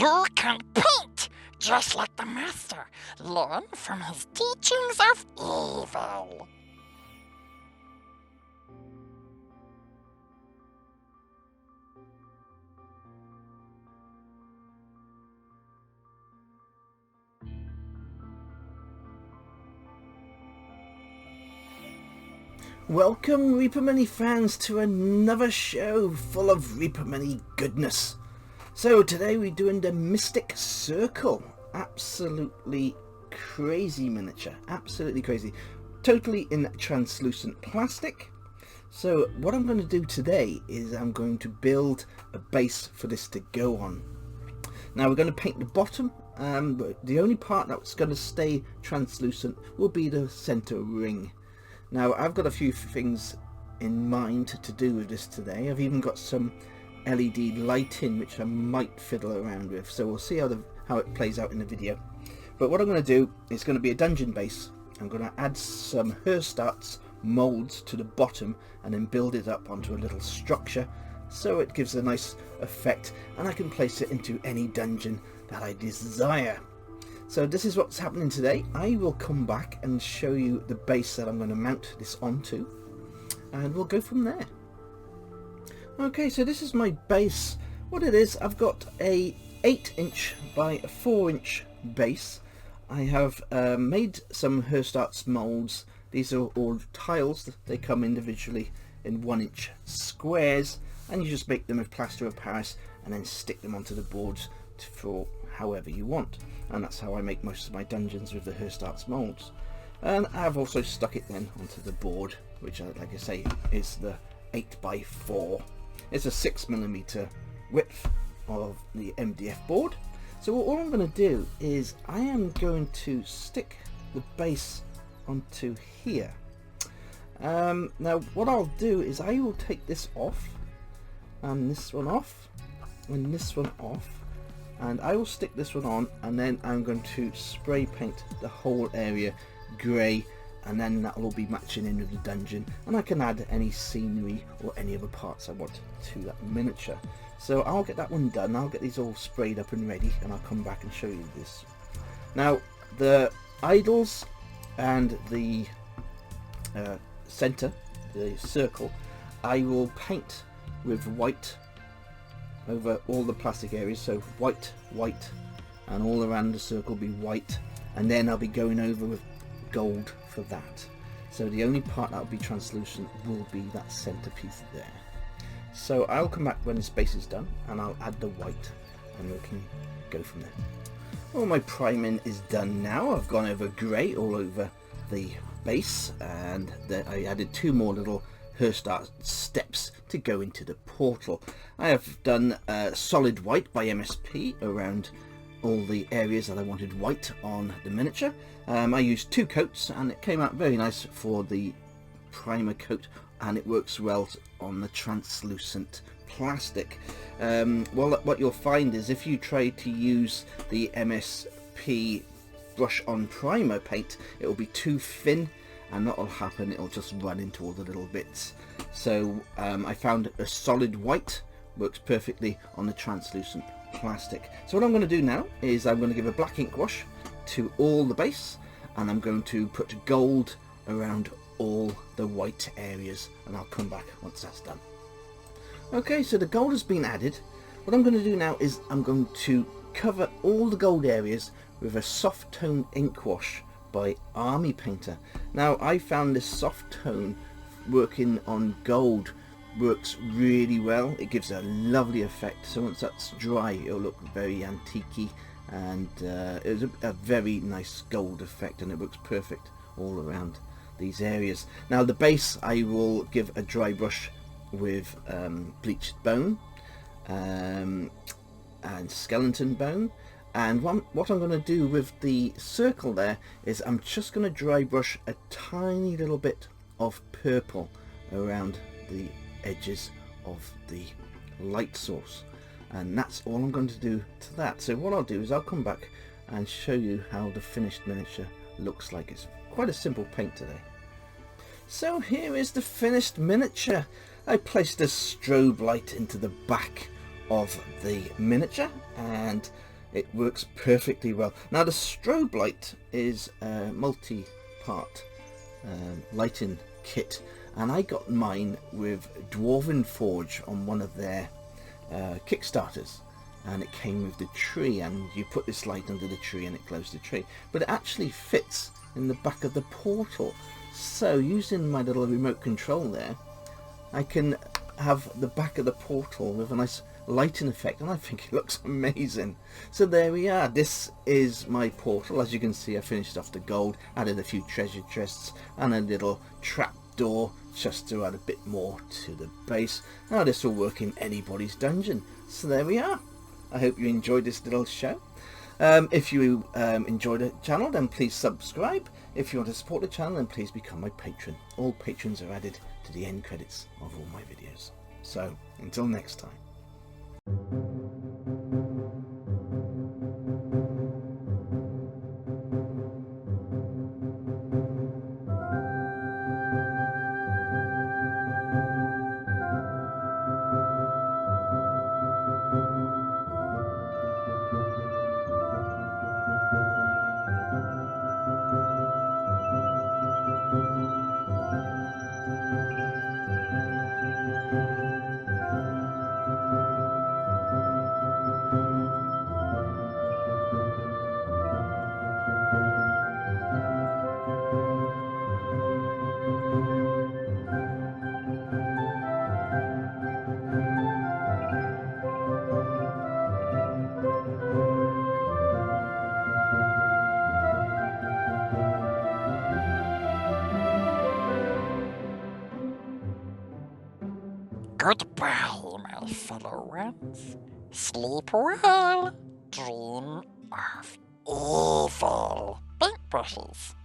You can paint just like the master. Learn from his teachings of evil. Welcome, Reaper Money fans, to another show full of Reaper Money goodness. So today we're doing the Mystic Circle. Absolutely crazy miniature, absolutely crazy. Totally in translucent plastic. So what I'm going to do today is I'm going to build a base for this to go on. Now we're going to paint the bottom. But the only part that's going to stay translucent will be the center ring. Now I've got a few things in mind to do with this today. I've even got some LED lighting which I might fiddle around with, so we'll see how it plays out in the video. But what I'm going to do is going to be a dungeon base. I'm going to add some Herstarts molds to the bottom and then build it up onto a little structure so it gives a nice effect, and I can place it into any dungeon that I desire. So this is what's happening today. I will come back and show you the base that I'm going to mount this onto, and we'll go from there. Okay, so this is my base. What it is, I've got a 8" by 4" base. I have made some Herstarts molds. These are all tiles. They come individually in 1" squares, and you just make them with plaster of Paris and then stick them onto the boards for however you want. And that's how I make most of my dungeons, with the Herstarts molds. And I've also stuck it then onto the board, which, like I say, is the 8 by 4. It's a 6mm width of the MDF board. So all I'm going to do is I am going to stick the base onto here. Now what I'll do is I will take this off, and this one off, and this one off, and I will stick this one on, and then I'm going to spray paint the whole area grey, and then that will all be matching in with the dungeon, and I can add any scenery or any other parts I want to that miniature. So I'll get that one done. I'll get these all sprayed up and ready, and I'll come back and show you this. Now the idols and the center, the circle, I will paint with white over all the plastic areas, so white, and all around the circle be white, and then I'll be going over with gold for that. So the only part that will be translucent will be that center piece there. So I'll come back when this base is done, and I'll add the white, and we can go from there. All my priming is done now. I've gone over grey all over the base, and I added 2 more little Herstart steps to go into the portal. I have done solid white by MSP around all the areas that I wanted white on the miniature. I used 2 coats, and it came out very nice for the primer coat, and it works well on the translucent plastic. Well, what you'll find is if you try to use the MSP brush on primer paint, it will be too thin, and that will happen, it'll just run into all the little bits. So I found a solid white works perfectly on the translucent plastic. So what I'm going to do now is I'm going to give a black ink wash to all the base, and I'm going to put gold around all the white areas, and I'll come back once that's done. Okay, so the gold has been added. What I'm going to do now is I'm going to cover all the gold areas with a soft tone ink wash by Army Painter. Now I found this soft tone working on gold works really well. It gives a lovely effect, so once that's dry it'll look very antique-y, and it's a very nice gold effect, and it works perfect all around these areas. Now the base I will give a dry brush with bleached bone and skeleton bone. And what I'm going to do with the circle there is I'm just going to dry brush a tiny little bit of purple around the edges of the light source, and that's all I'm going to do to that. So what I'll do is I'll come back and show you how the finished miniature looks like. It's quite a simple paint today. So here is the finished miniature. I placed a strobe light into the back of the miniature, and It works perfectly well. Now the strobe light is a multi-part lighting kit, and I got mine with Dwarven Forge on one of their Kickstarters, and it came with the tree, and you put this light under the tree and it glows the tree, but it actually fits in the back of the portal. So using my little remote control there, I can have the back of the portal with a nice lighting effect, and I think it looks amazing. So there we are. This is my portal. As you can see, I finished off the gold, added a few treasure chests and a little trap door just to add a bit more to the base. Now this will work in anybody's dungeon. So there we are. I hope you enjoyed this little show. If you enjoyed the channel, then please subscribe. If you want to support the channel, then please become my patron. All patrons are added to the end credits of all my videos. So until next time. Goodbye, my fellow ones. Sleep well. Dream of evil paintbrushes.